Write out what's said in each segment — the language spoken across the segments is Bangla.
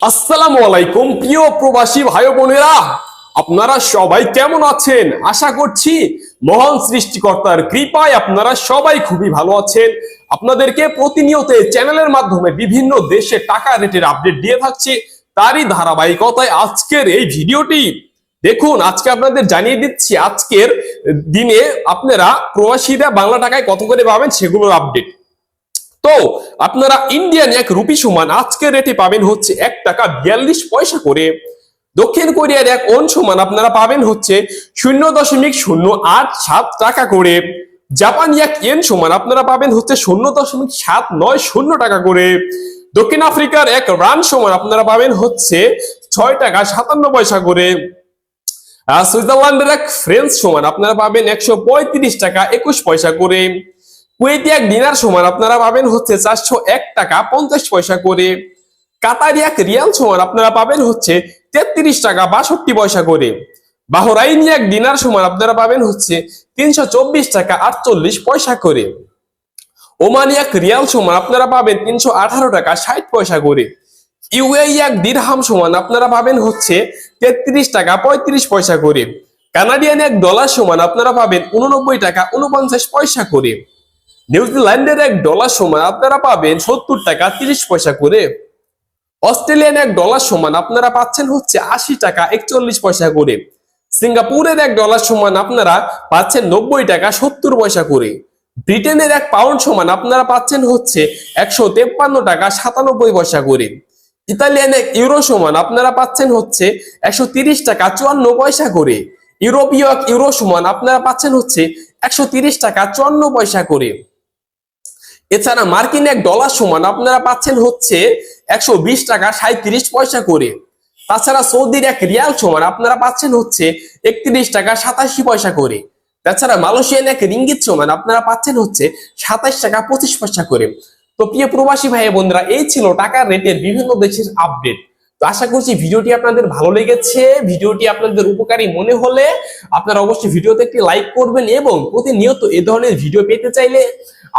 আসসালামু আলাইকুম প্রিয় প্রবাসী ভাই বোনেরা, আপনারা সবাই কেমন আছেন? আশা করছি মহান সৃষ্টিকর্তার কৃপায় আপনারা সবাই খুবই ভালো আছেন। আপনাদেরকে প্রতিনিয়ত এই চ্যানেলের মাধ্যমে বিভিন্ন দেশে টাকা রেটের আপডেট দিয়ে থাকছি। তারই ধারাবাহিকতায় আজকের এই ভিডিওটি দেখুন। আজকে আপনাদের জানিয়ে দিচ্ছি আজকের দিনে আপনারা প্রবাসীরা বাংলা টাকায় কত করে পাবেন সেগুলোর আপডেট। তো আপনারা ইন্ডিয়ান এক রুপি সমান আজকের রেটে পাবেন হচ্ছে 1 টাকা 42 পয়সা করে। দক্ষিণ কোরিয়ার এক ওন সমান আপনারা পাবেন হচ্ছে 0.087 টাকা করে। জাপানি এক ইয়েন সমান আপনারা পাবেন হচ্ছে 0.790 টাকা করে। দক্ষিণ আফ্রিকার এক রান সমান আপনারা পাবেন হচ্ছে 6 টাকা 57 পয়সা করে। সুইজারল্যান্ডের এক ফ্রেঞ্চ সমান আপনারা পাবেন 135 টাকা 21 পয়সা করে। কুয়েতি এক দিনার সমান আপনারা পাবেন হচ্ছে 401 টাকা 50 পয়সা করে। কাতারি এক রিয়াল সমান আপনারা পাবেন হচ্ছে 33 টাকা 62 পয়সা করে। বাহরাইনি এক দিনার সমান আপনারা পাবেন হচ্ছে 324 টাকা 48 পয়সা করে। ওমানি এক রিয়াল সমান আপনারা পাবেন 318 টাকা 60 পয়সা করে। ইউএই এক দিরহাম সমান আপনারা পাবেন হচ্ছে 33 টাকা 35 পয়সা করে। কানাডিয়ান এক ডলার সমান আপনারা পাবেন 89 টাকা 49 পয়সা করে। নিউজিল্যান্ডের এক ডলার সমান আপনারা পাবেন 70 টাকা 30 পয়সা করে। অস্ট্রেলিয়ান এক ডলার সমান আপনারা পাচ্ছেন হচ্ছে 80 টাকা 41 পয়সা করে। সিঙ্গাপুরের এক ডলার সমান আপনারা পাচ্ছেন 90 টাকা 70 পয়সা করে। ব্রিটেনের এক পাউন্ড সমান আপনারা পাচ্ছেন হচ্ছে 153 টাকা 97 পয়সা করে। ইতালিয়ান এক ইউরো সমান আপনারা পাচ্ছেন হচ্ছে 130 টাকা 54 পয়সা করে। ইউরোপীয় এক ইউরো সমান আপনারা পাচ্ছেন হচ্ছে 130 টাকা 54 পয়সা করে। এছাড়া মার্কিন এক ডলার সমান আপনারা পাচ্ছেন হচ্ছে 120 টাকা 37 পয়সা করে। তাছাড়া সৌদির এক রিয়াল সমান আপনারা পাচ্ছেন হচ্ছে 31 টাকা 87 পয়সা করে। তাছাড়া মালয়েশিয়ান এক রিঙ্গিত সমান আপনারা পাচ্ছেন হচ্ছে 27 টাকা 25 পয়সা করে। তো প্রিয় প্রবাসী ভাই বোনেরা, এই ছিল টাকার রেটের বিভিন্ন দেশের আপডেট। তো আশা করছি ভিডিওটি আপনাদের ভালো লেগেছে। ভিডিওটি আপনাদের উপকারী মনে হলে আপনারা অবশ্যই ভিডিওতে একটি লাইক করবেন এবং প্রতিনিয়ত এই ধরনের ভিডিও পেতে চাইলে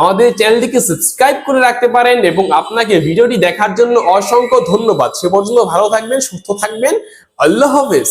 আমাদের চ্যানেলটিকে সাবস্ক্রাইব করে রাখতে পারেন। এবং আপনাকে ভিডিওটি দেখার জন্য অসংখ্য ধন্যবাদ। সে পর্যন্ত ভালো থাকবেন, সুস্থ থাকবেন। আল্লাহ হাফেজ।